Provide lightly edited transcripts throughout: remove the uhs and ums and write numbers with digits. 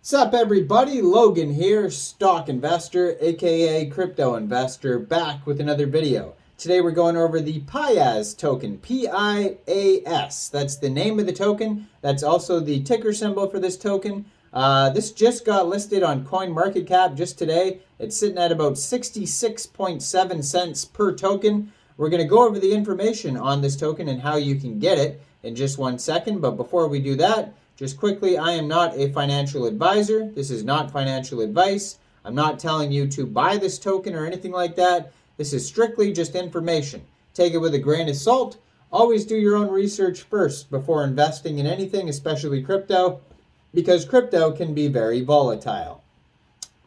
Sup everybody, Logan here, stock investor, aka crypto investor, back with another video. Today we're going over the Pias token, P-I-A-S. That's the name of the token. That's also the ticker symbol for this token. This just got listed on CoinMarketCap just today. It's sitting at about 66.7 cents per token. We're going to go over the information on this token and how you can get it in just 1 second. But before we do that, just quickly, I am not a financial advisor. This is not financial advice. I'm not telling you to buy this token or anything like that. This is strictly just information. Take it with a grain of salt. Always do your own research first before investing in anything, especially crypto, because crypto can be very volatile.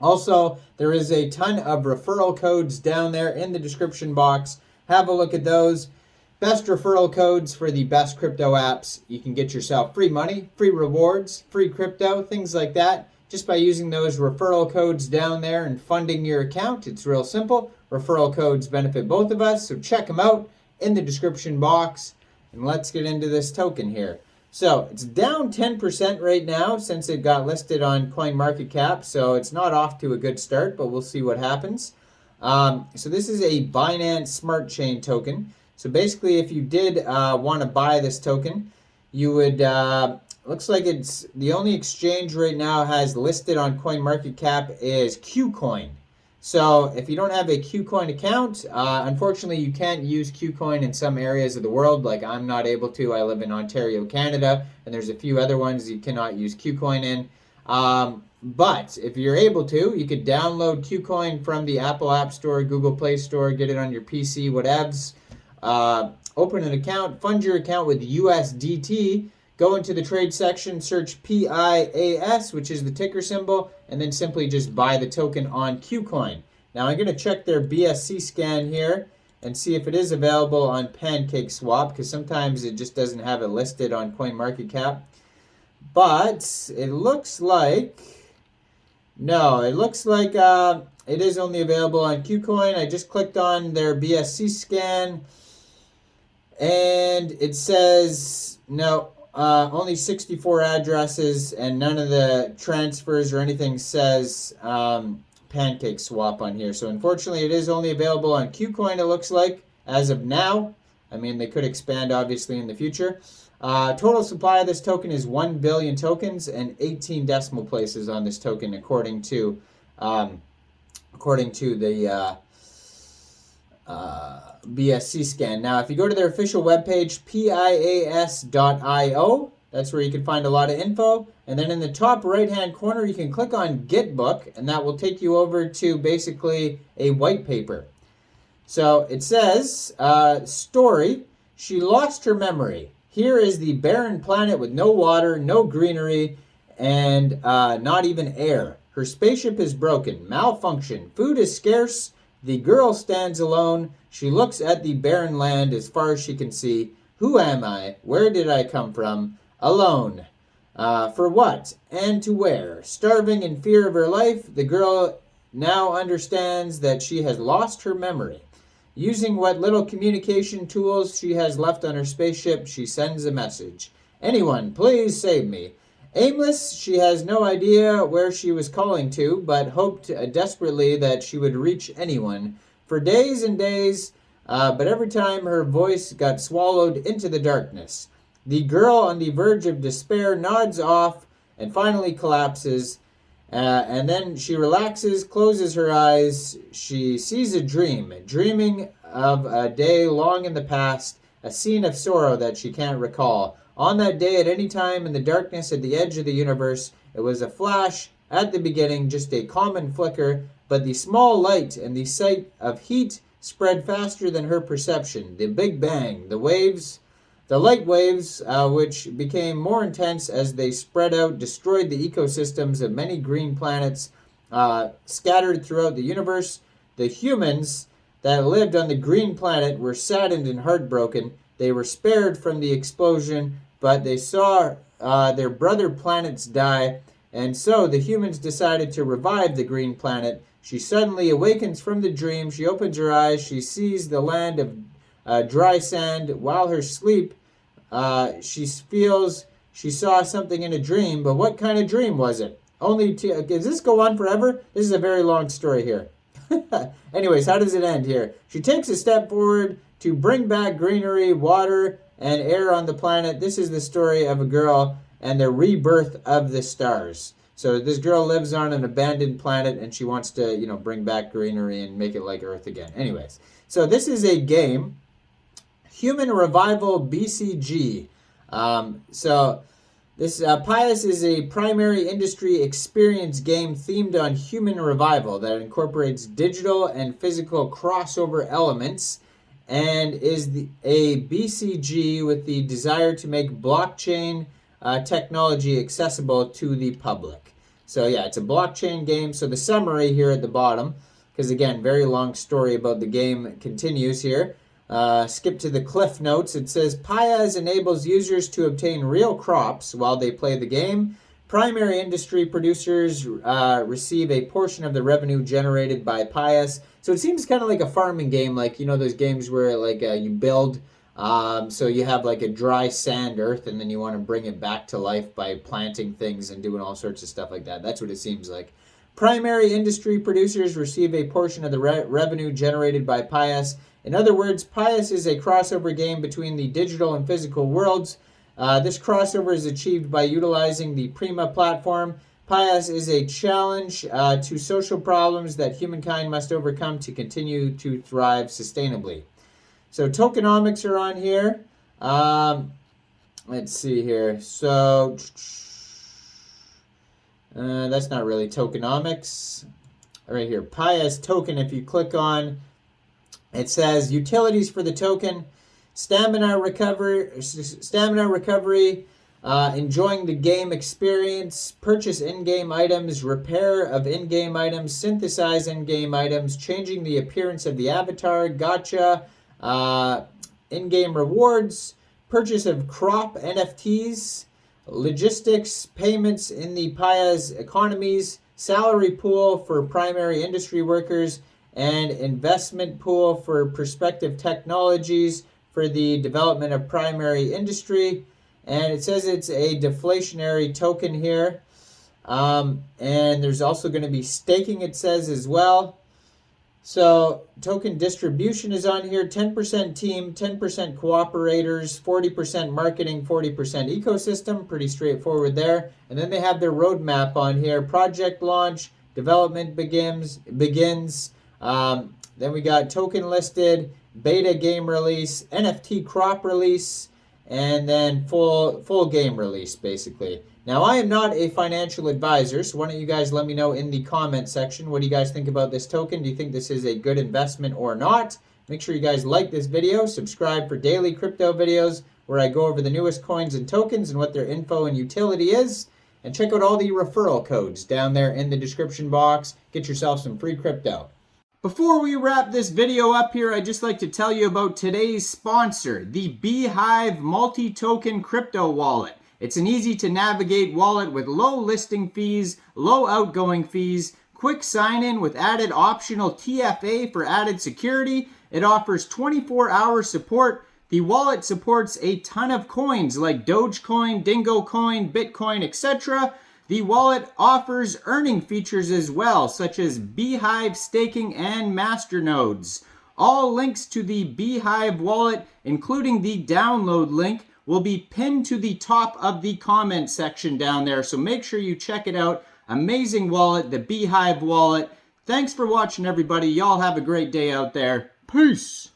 Also, there is a ton of referral codes down there in the description box. Have a look at those. Best referral codes for the best crypto apps. You can get yourself free money, free rewards, free crypto, things like that, just by using those referral codes down there and funding your account. It's real simple. Referral codes benefit both of us, so check them out in the description box. And let's get into this token here. So it's down 10% right now since it got listed on CoinMarketCap, so it's not off to a good start, but we'll see what happens. So this is a Binance Smart Chain token. So basically, if you did want to buy this token, you would, looks like it's, the only exchange right now has listed on CoinMarketCap is KuCoin. So if you don't have a KuCoin account, unfortunately you can't use KuCoin in some areas of the world, like I'm not able to. I live in Ontario, Canada, and there's a few other ones you cannot use KuCoin in. But if you're able to, you could download KuCoin from the Apple App Store, Google Play Store, get it on your PC, whatevs. Open an account, fund your account with USDT, go into the trade section, search PIAS, which is the ticker symbol, and then simply just buy the token on KuCoin. Now I'm going to check their BSC scan here and see if it is available on PancakeSwap, because sometimes it just doesn't have it listed on CoinMarketCap. But it looks like, no, it looks like it is only available on KuCoin. I just clicked on their BSC scan, and it says, no, only 64 addresses, and none of the transfers or anything says PancakeSwap on here. So unfortunately, it is only available on KuCoin, it looks like, as of now. I mean, they could expand, obviously, in the future. Total supply of this token is 1 billion tokens and 18 decimal places on this token, according to the BSC scan. Now, if you go to their official webpage, pias.io, that's where you can find a lot of info. And then in the top right-hand corner, you can click on Get Book, and that will take you over to basically a white paper. So it says, story, she lost her memory. Here is the barren planet with no water, no greenery, and not even air. Her spaceship is broken, malfunctioned, food is scarce. The girl stands alone. She looks at the barren land as far as she can see. Who am I? Where did I come from? Alone. For what? And to where? Starving in fear of her life, the girl now understands that she has lost her memory. Using what little communication tools she has left on her spaceship, she sends a message. Anyone, please save me. Aimless, she has no idea where she was calling to, but hoped desperately that she would reach anyone. For days and days, but every time her voice got swallowed into the darkness. The girl on the verge of despair nods off and finally collapses. And then she relaxes, closes her eyes. She sees a dream, dreaming of a day long in the past, a scene of sorrow that she can't recall. On that day, at any time in the darkness at the edge of the universe, it was a flash at the beginning, just a common flicker, but the small light and the sight of heat spread faster than her perception. The Big Bang, the waves, the light waves, which became more intense as they spread out, destroyed the ecosystems of many green planets scattered throughout the universe. The humans that lived on the green planet were saddened and heartbroken. They were spared from the explosion, but they saw their brother planets die, and so the humans decided to revive the green planet. She suddenly awakens from the dream. She opens her eyes. She sees the land of dry sand. While her sleep, she feels she saw something in a dream, but what kind of dream was it? Does this go on forever? This is a very long story here. Anyways, how does it end here? She takes a step forward to bring back greenery, water, and air on the planet. This is the story of a girl and the rebirth of the stars. So this girl lives on an abandoned planet and she wants to, bring back greenery and make it like Earth again. Anyways, so this is a game, Human Revival BCG. This Pias is a primary industry experience game themed on human revival that incorporates digital and physical crossover elements and is a BCG with the desire to make blockchain technology accessible to the public. So yeah, it's a blockchain game. So the summary here at the bottom, because again, very long story about the game continues here. Skip to the cliff notes. It says, Pias enables users to obtain real crops while they play the game. Primary industry producers receive a portion of the revenue generated by Pias. So it seems kind of like a farming game, like, those games where like you build, so you have like a dry sand earth and then you want to bring it back to life by planting things and doing all sorts of stuff like that. That's what it seems like. Primary industry producers receive a portion of the revenue generated by Pias. In other words, Pias is a crossover game between the digital and physical worlds. This crossover is achieved by utilizing the Prima platform. Pias is a challenge to social problems that humankind must overcome to continue to thrive sustainably. So tokenomics are on here. Let's see here. So that's not really tokenomics. Right here, Pias token, if you click on, it says utilities for the token, stamina recovery, enjoying the game experience, purchase in-game items, repair of in-game items, synthesize in-game items, changing the appearance of the avatar, gacha, in-game rewards, purchase of crop NFTs, logistics, payments in the Pias economies, salary pool for primary industry workers, and investment pool for prospective technologies for the development of primary industry. And it says it's a deflationary token here. And there's also going to be staking, it says, as well. So token distribution is on here. 10% team, 10% cooperators, 40% marketing, 40% ecosystem. Pretty straightforward there. And then they have their roadmap on here. Project launch, development begins. Then we got token listed, beta game release, NFT crop release, and then full game release, basically. Now, I am not a financial advisor, so why don't you guys let me know in the comment section, what do you guys think about this token? Do you think this is a good investment or not? Make sure you guys like this video, subscribe for daily crypto videos where I go over the newest coins and tokens and what their info and utility is. And check out all the referral codes down there in the description box. Get yourself some free crypto. Before we wrap this video up here, I'd just like to tell you about today's sponsor, the Beehive multi-token crypto wallet. It's an easy-to-navigate wallet with low listing fees, low outgoing fees, quick sign-in with added optional TFA for added security. It offers 24-hour support. The wallet supports a ton of coins like Dogecoin, Dingo Coin, Bitcoin, etc. The wallet offers earning features as well, such as Beehive staking and masternodes. All links to the Beehive wallet, including the download link, will be pinned to the top of the comment section down there. So make sure you check it out. Amazing wallet, the Beehive wallet. Thanks for watching, everybody. Y'all have a great day out there. Peace.